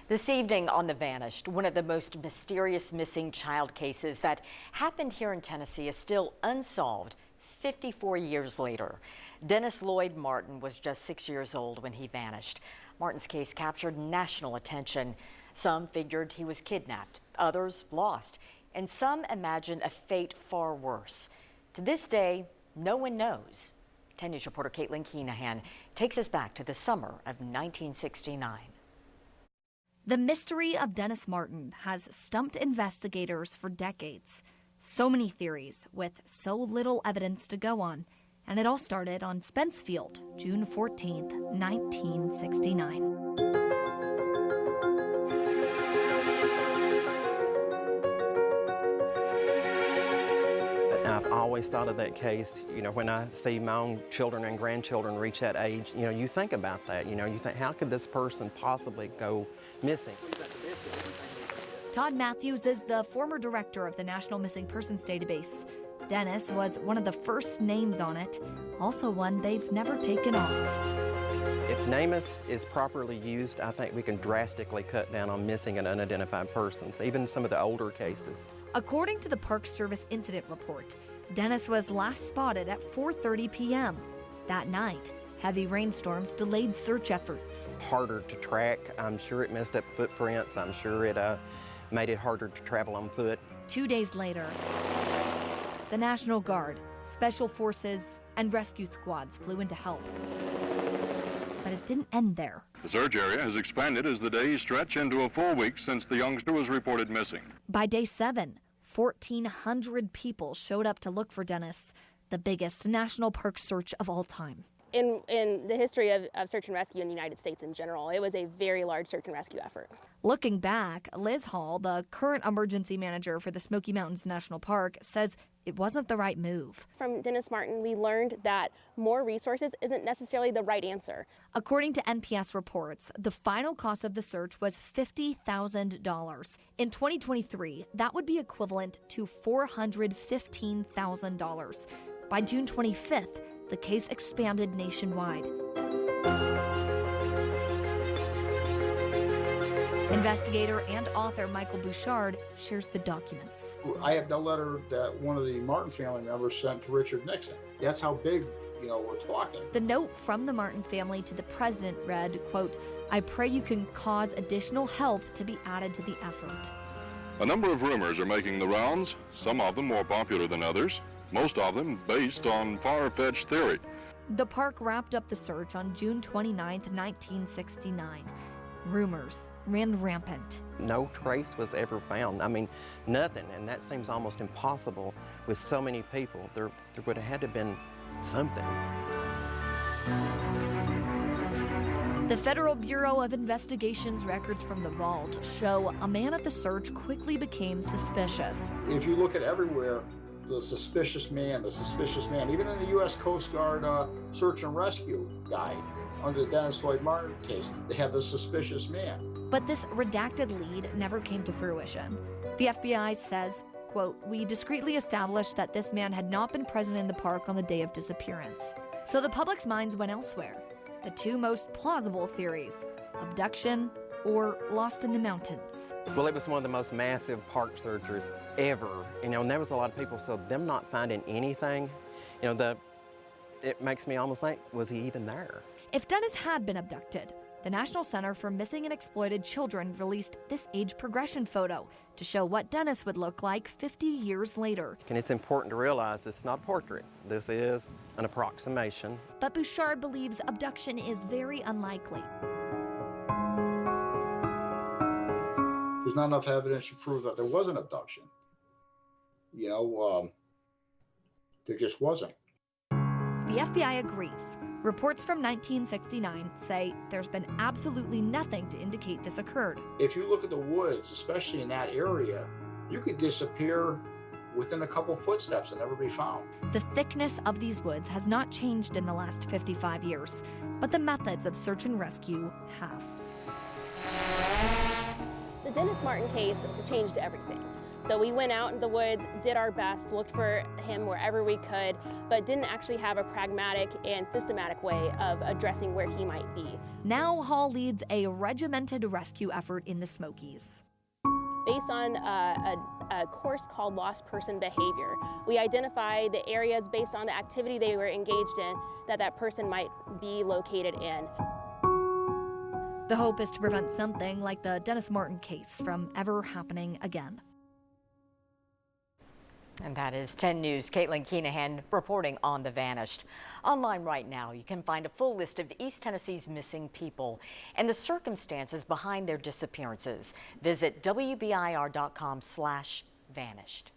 This evening on The Vanished, one of the most mysterious missing child cases that happened here in Tennessee is still unsolved 54 years later. Dennis Lloyd Martin was just 6 years old when he vanished. Martin's case captured national attention. Some figured he was kidnapped, others lost, and some imagined a fate far worse. To this day, no one knows. 10 News reporter Caitlin Keenahan takes us back to the summer of 1969. The mystery of Dennis Martin has stumped investigators for decades. So many theories with so little evidence to go on. And it all started on Spence Field, June 14th, 1969. I've always thought of that case, when I see my own children and grandchildren reach that age, you think about that. You think, how could this person possibly go missing? Todd Matthews is the former director of the National Missing Persons Database. Dennis was one of the first names on it, also one they've never taken off. If NamUs is properly used, I think we can drastically cut down on missing and unidentified persons, even some of the older cases. According to the Park Service incident report, Dennis was last spotted at 4:30 p.m. That night, heavy rainstorms delayed search efforts. Harder to track. I'm sure it messed up footprints. I'm sure it made it harder to travel on foot. 2 days later, the National Guard, Special Forces, and rescue squads flew in to help. But it didn't end there. The search area has expanded as the days stretch into a full week since the youngster was reported missing. By day 7, 1,400 people showed up to look for Dennis, the biggest national park search of all time. In the history of search and rescue in the United States in general, it was a very large search and rescue effort. Looking back, Liz Hall, the current emergency manager for the Smoky Mountains National Park, says it wasn't the right move. From Dennis Martin, we learned that more resources isn't necessarily the right answer. According to NPS reports, the final cost of the search was $50,000. In 2023, that would be equivalent to $415,000. By June 25th, the case expanded nationwide. Investigator and author Michael Bouchard shares the documents. I have the letter that one of the Martin family members sent to Richard Nixon. That's how big, we're talking. The note from the Martin family to the president read, quote, "I pray you can cause additional help to be added to the effort." A number of rumors are making the rounds, some of them more popular than others, most of them based on far-fetched theory. The park wrapped up the search on June 29th, 1969. Rumors ran rampant. No trace was ever found. Nothing, and that seems almost impossible with so many people. There would have had to have been something. The Federal Bureau of Investigation's records from the vault show a man at the search quickly became suspicious. If you look at everywhere, the suspicious man, even in the U.S. Coast Guard search and rescue guide, under the Dennis Lloyd Martin case, they have the suspicious man. But this redacted lead never came to fruition. The FBI says, quote, "We discreetly established that this man had not been present in the park on the day of disappearance." So the public's minds went elsewhere. The two most plausible theories, abduction or lost in the mountains. Well, it was one of the most massive park searchers ever, and there was a lot of people, so them not finding anything, it makes me almost think, was he even there? If Dennis had been abducted, the National Center for Missing and Exploited Children released this age progression photo to show what Dennis would look like 50 years later. And it's important to realize it's not a portrait. This is an approximation. But Bouchard believes abduction is very unlikely. There's not enough evidence to prove that there was an abduction. There just wasn't. The FBI agrees. Reports from 1969 say there's been absolutely nothing to indicate this occurred. If you look at the woods, especially in that area, you could disappear within a couple footsteps and never be found. The thickness of these woods has not changed in the last 55 years, but the methods of search and rescue have. The Dennis Martin case changed everything. So we went out in the woods, did our best, looked for him wherever we could, but didn't actually have a pragmatic and systematic way of addressing where he might be. Now Hall leads a regimented rescue effort in the Smokies. Based on a course called Lost Person Behavior, we identify the areas based on the activity they were engaged in that person might be located in. The hope is to prevent something like the Dennis Martin case from ever happening again. And that is 10 News' Caitlin Keenahan reporting on the vanished. Online right now, you can find a full list of East Tennessee's missing people and the circumstances behind their disappearances. Visit WBIR.com/vanished.